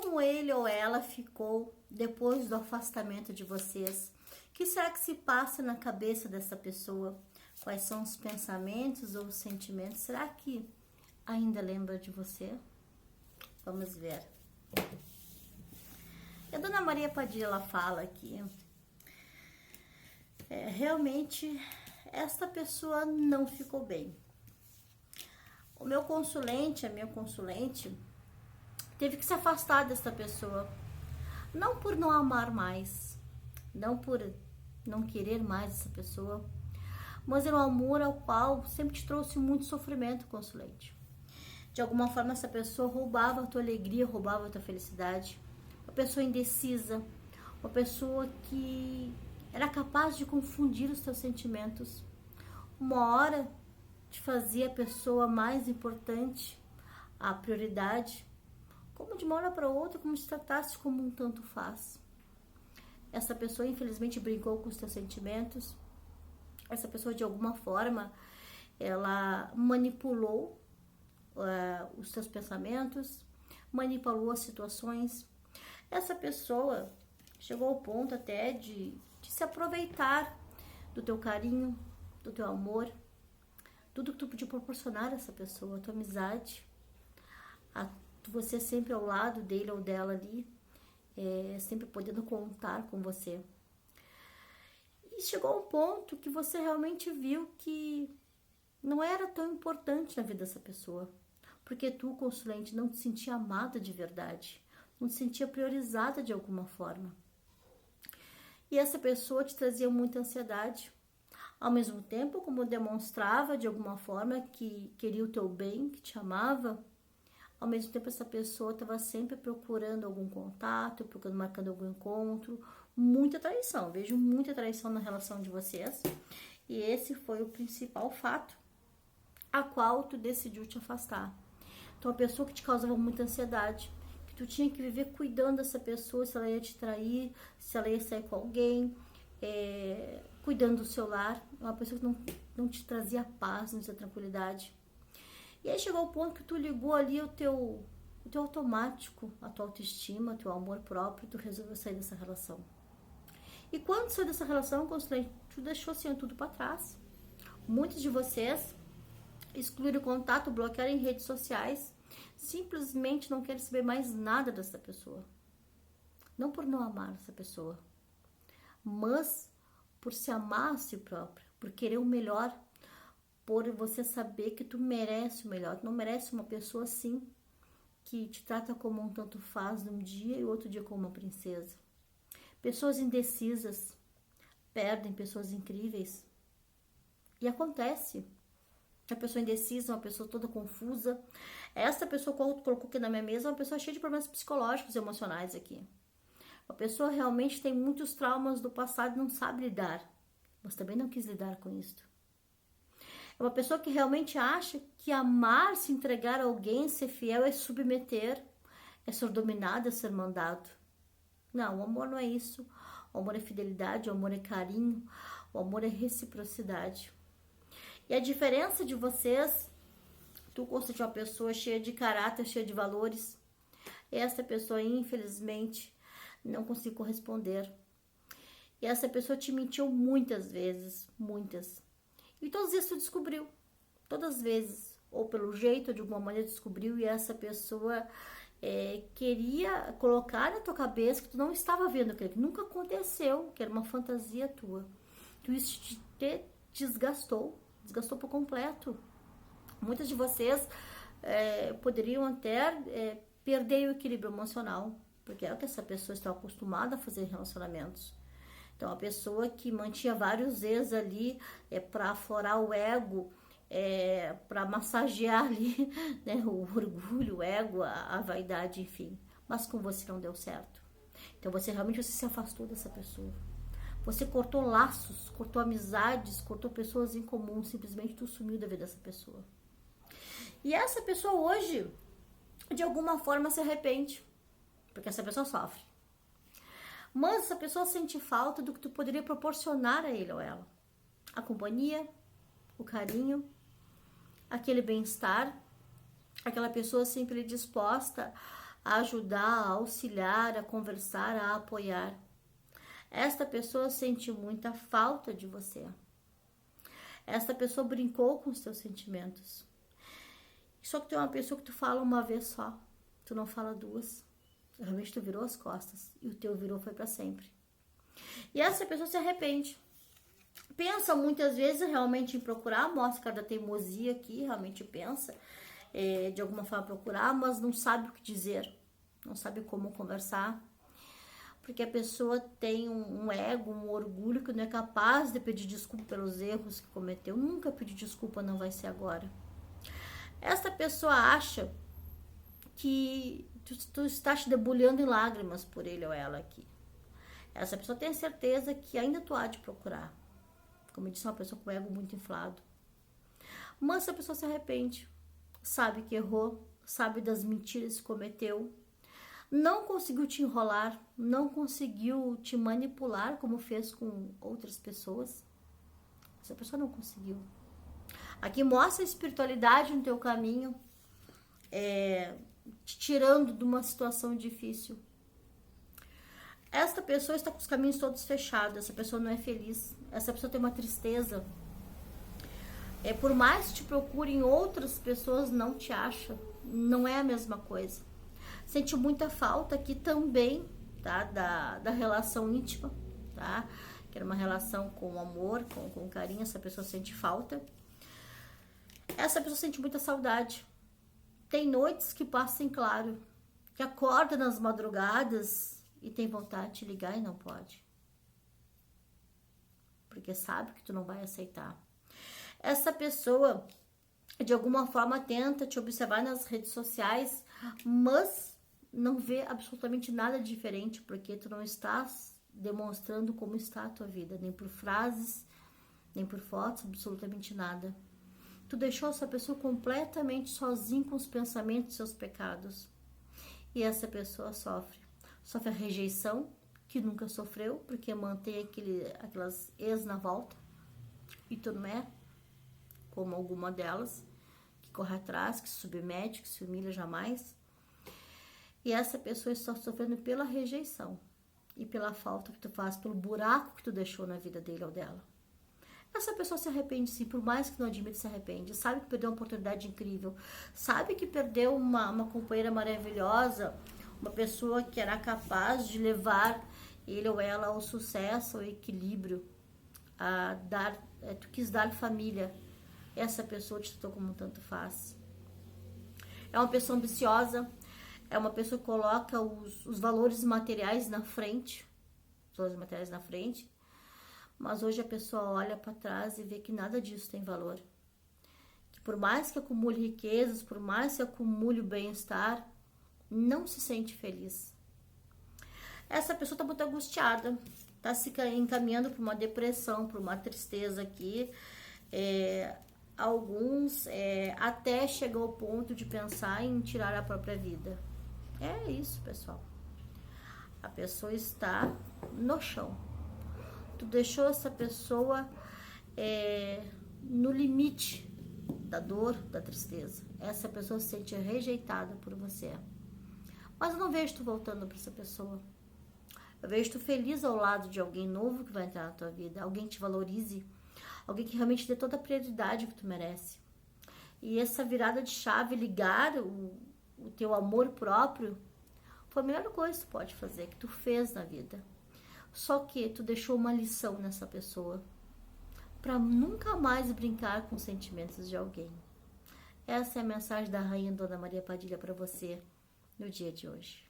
Como ele ou ela ficou depois do afastamento de vocês? O que será que se passa na cabeça dessa pessoa? Quais são os pensamentos ou os sentimentos? Será que ainda lembra de você? Vamos ver. A Dona Maria Padilha, ela fala aqui, realmente esta pessoa não ficou bem. O meu consulente, a minha consulente, teve que se afastar desta pessoa. Não por não amar mais, não por não querer mais essa pessoa, mas era um amor ao qual sempre te trouxe muito sofrimento, consulente. De alguma forma, essa pessoa roubava a tua alegria, roubava a tua felicidade. Uma pessoa indecisa, uma pessoa que era capaz de confundir os teus sentimentos. Uma hora te fazia a pessoa mais importante, a prioridade, como de uma hora para outra, como se tratasse como um tanto faz. Essa pessoa, infelizmente, brincou com os teus sentimentos. Essa pessoa, de alguma forma, ela manipulou os teus pensamentos, manipulou as situações. Essa pessoa chegou ao ponto até de se aproveitar do teu carinho, do teu amor, tudo que tu podia proporcionar a essa pessoa, a tua amizade, você sempre ao lado dele ou dela ali, sempre podendo contar com você. E chegou ao ponto que você realmente viu que não era tão importante na vida dessa pessoa, porque tu, consulente, não te sentia amada de verdade, não te sentia priorizada de alguma forma. E essa pessoa te trazia muita ansiedade. Ao mesmo tempo, como demonstrava de alguma forma que queria o teu bem, que te amava, ao mesmo tempo essa pessoa estava sempre procurando algum contato, marcando algum encontro, muita traição. Vejo muita traição na relação de vocês. E esse foi o principal fato a qual tu decidiu te afastar. Então, a pessoa que te causava muita ansiedade, que tu tinha que viver cuidando dessa pessoa, se ela ia te trair, se ela ia sair com alguém, cuidando do seu lar, uma pessoa que não te trazia paz, não trazia tranquilidade. E aí chegou o ponto que tu ligou ali o teu automático, a tua autoestima, o teu amor próprio, tu resolveu sair dessa relação. E quando saiu dessa relação, consulente, tu deixou assim tudo para trás. Muitos de vocês excluíram o contato, bloquearam em redes sociais, simplesmente não querem saber mais nada dessa pessoa. Não por não amar essa pessoa, mas por se amar a si próprio, por querer o melhor, por você saber que tu merece o melhor. Tu não merece uma pessoa assim, que te trata como um tanto faz num dia e outro dia como uma princesa. Pessoas indecisas perdem pessoas incríveis. E acontece. A pessoa indecisa, uma pessoa toda confusa. Essa pessoa que eu colocou aqui na minha mesa é uma pessoa cheia de problemas psicológicos e emocionais aqui. Uma pessoa realmente tem muitos traumas do passado e não sabe lidar, mas também não quis lidar com isso. É uma pessoa que realmente acha que amar, se entregar a alguém, ser fiel é submeter, é ser dominado, é ser mandado. Não, o amor não é isso. O amor é fidelidade, o amor é carinho, o amor é reciprocidade. E a diferença de vocês, tu constitui uma pessoa cheia de caráter, cheia de valores. Essa pessoa, infelizmente, não conseguiu corresponder. E essa pessoa te mentiu muitas vezes, muitas. E todas as vezes tu descobriu. Todas as vezes, ou pelo jeito, ou de alguma maneira descobriu, e essa pessoa queria colocar na tua cabeça que tu não estava vendo aquilo, que nunca aconteceu, que era uma fantasia tua. Que isso te desgastou por completo. Muitas de vocês poderiam até perder o equilíbrio emocional, porque é o que essa pessoa está acostumada a fazer em relacionamentos. Então, a pessoa que mantinha vários ex ali para aflorar o ego, para massagear ali, né, o orgulho, o ego, a vaidade, enfim. Mas com você não deu certo. Então, você se afastou dessa pessoa. Você cortou laços, cortou amizades, cortou pessoas em comum, simplesmente tu sumiu da vida dessa pessoa. E essa pessoa hoje, de alguma forma, se arrepende, porque essa pessoa sofre. Mas essa pessoa sente falta do que tu poderia proporcionar a ele ou ela. A companhia, o carinho, aquele bem-estar, aquela pessoa sempre disposta a ajudar, a auxiliar, a conversar, a apoiar. Esta pessoa sente muita falta de você. Esta pessoa brincou com os teus sentimentos. Só que tu é uma pessoa que tu fala uma vez só, tu não fala duas. Realmente tu virou as costas e o teu virou foi para sempre. E essa pessoa se arrepende. Pensa muitas vezes realmente em procurar, mostra cara da teimosia aqui, realmente pensa de alguma forma procurar, mas não sabe o que dizer, não sabe como conversar, porque a pessoa tem um ego, um orgulho que não é capaz de pedir desculpa pelos erros que cometeu. Nunca pedir desculpa, não vai ser agora. Esta pessoa acha que tu está te debulhando em lágrimas por ele ou ela aqui. Essa pessoa tem certeza que ainda tu há de procurar. Como eu disse, é uma pessoa com o ego muito inflado. Mas essa pessoa se arrepende, sabe que errou, sabe das mentiras que cometeu, não conseguiu te enrolar, não conseguiu te manipular como fez com outras pessoas. Essa pessoa não conseguiu. Aqui mostra a espiritualidade no teu caminho, te tirando de uma situação difícil. Esta pessoa está com os caminhos todos fechados, essa pessoa não é feliz, essa pessoa tem uma tristeza. Por mais que te procurem, outras pessoas não te acham, não é a mesma coisa. Sente muita falta aqui também, tá? Da relação íntima, tá? Que era uma relação com amor, com carinho, essa pessoa sente falta. Essa pessoa sente muita saudade. Tem noites que passa em claro, que acorda nas madrugadas e tem vontade de ligar e não pode. Porque sabe que tu não vai aceitar. Essa pessoa, de alguma forma, tenta te observar nas redes sociais, mas não vê absolutamente nada diferente, porque tu não estás demonstrando como está a tua vida, nem por frases, nem por fotos, absolutamente nada. Tu deixou essa pessoa completamente sozinha com os pensamentos e seus pecados. E essa pessoa sofre a rejeição, que nunca sofreu, porque mantém aquelas ex na volta, e tu não é como alguma delas, que corre atrás, que se submete, que se humilha jamais. E essa pessoa está sofrendo pela rejeição e pela falta que tu faz, pelo buraco que tu deixou na vida dele ou dela. Essa pessoa se arrepende sim, por mais que não admite, se arrepende. Sabe que perdeu uma oportunidade incrível, sabe que perdeu uma companheira maravilhosa, uma pessoa que era capaz de levar ele ou ela ao sucesso, ao equilíbrio, tu quis dar família. Essa pessoa te tratou como um tanto faz. É uma pessoa ambiciosa, é uma pessoa que coloca os valores materiais na frente, mas hoje a pessoa olha para trás e vê que nada disso tem valor. Que por mais que acumule riquezas, por mais que acumule o bem-estar, não se sente feliz. Essa pessoa está muito angustiada, está se encaminhando para uma depressão, para uma tristeza aqui. Alguns até chegam ao ponto de pensar em tirar a própria vida. É isso, pessoal. A pessoa está no chão. Tu deixou essa pessoa no limite da dor, da tristeza. Essa pessoa se sente rejeitada por você. Mas eu não vejo tu voltando para essa pessoa. Eu vejo tu feliz ao lado de alguém novo que vai entrar na tua vida. Alguém que te valorize. Alguém que realmente dê toda a prioridade que tu merece. E essa virada de chave, ligar o teu amor próprio, foi a melhor coisa que tu pode fazer, que tu fez na vida. Só que tu deixou uma lição nessa pessoa, para nunca mais brincar com os sentimentos de alguém. Essa é a mensagem da Rainha Dona Maria Padilha para você no dia de hoje.